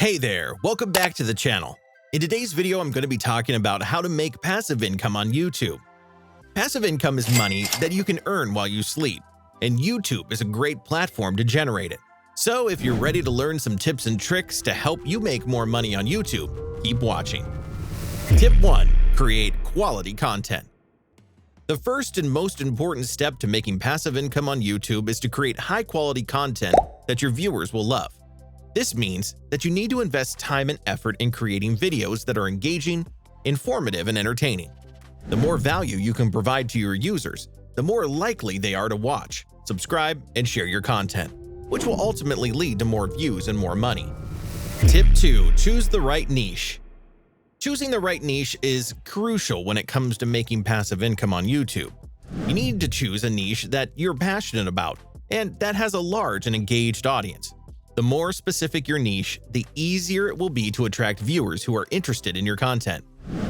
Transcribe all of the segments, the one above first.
Hey there, welcome back to the channel. In today's video, I'm going to be talking about how to make passive income on YouTube. Passive income is money that you can earn while you sleep, and YouTube is a great platform to generate it. So if you're ready to learn some tips and tricks to help you make more money on YouTube, keep watching. Tip 1. Create quality content. The first and most important step to making passive income on YouTube is to create high-quality content that your viewers will love. This means that you need to invest time and effort in creating videos that are engaging, informative, and entertaining. The more value you can provide to your users, the more likely they are to watch, subscribe, and share your content, which will ultimately lead to more views and more money. Tip 2. Choose the right niche. Choosing the right niche is crucial when it comes to making passive income on YouTube. You need to choose a niche that you're passionate about and that has a large and engaged audience. The more specific your niche, the easier it will be to attract viewers who are interested in your content.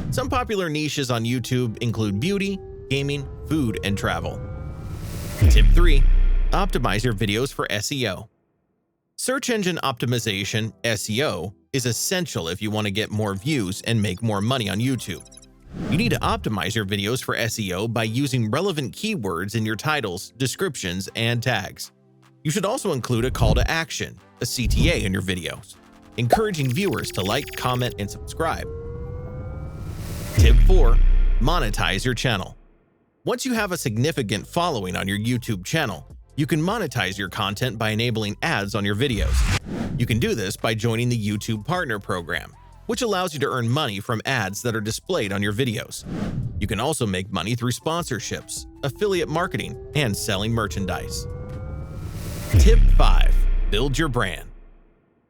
Some popular niches on YouTube include beauty, gaming, food, and travel. Tip 3. Optimize your videos for SEO. Search engine optimization, SEO, is essential if you want to get more views and make more money on YouTube. You need to optimize your videos for SEO by using relevant keywords in your titles, descriptions, and tags. You should also include a call to action, a CTA, in your videos, encouraging viewers to like, comment, and subscribe. Tip 4. Monetize your channel. Once you have a significant following on your YouTube channel, you can monetize your content by enabling ads on your videos. You can do this by joining the YouTube Partner Program, which allows you to earn money from ads that are displayed on your videos. You can also make money through sponsorships, affiliate marketing, and selling merchandise. Tip 5. Build your brand.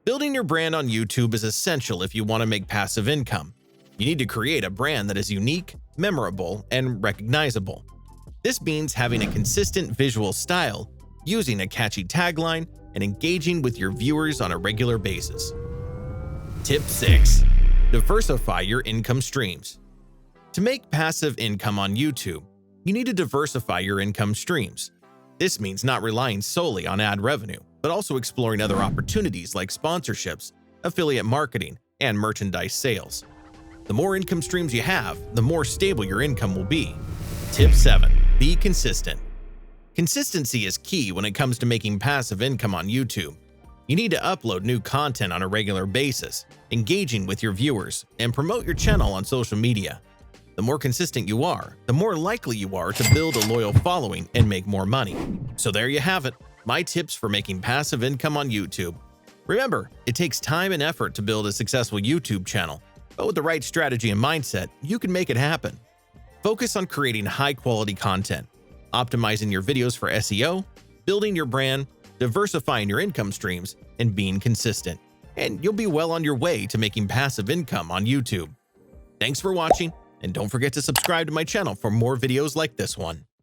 Building your brand on YouTube is essential if you want to make passive income. You need to create a brand that is unique, memorable, and recognizable. This means having a consistent visual style, using a catchy tagline, and engaging with your viewers on a regular basis. Tip 6. Diversify your income streams. To make passive income on YouTube, you need to diversify your income streams. This means not relying solely on ad revenue, but also exploring other opportunities like sponsorships, affiliate marketing, and merchandise sales. The more income streams you have, the more stable your income will be. Tip 7. Be consistent. Consistency is key when it comes to making passive income on YouTube. You need to upload new content on a regular basis, engaging with your viewers, and promote your channel on social media. The more consistent you are, the more likely you are to build a loyal following and make more money. So there you have it, my tips for making passive income on YouTube. Remember, it takes time and effort to build a successful YouTube channel, but with the right strategy and mindset, you can make it happen. Focus on creating high-quality content, optimizing your videos for SEO, building your brand, diversifying your income streams, and being consistent. And you'll be well on your way to making passive income on YouTube. Thanks for watching, and don't forget to subscribe to my channel for more videos like this one.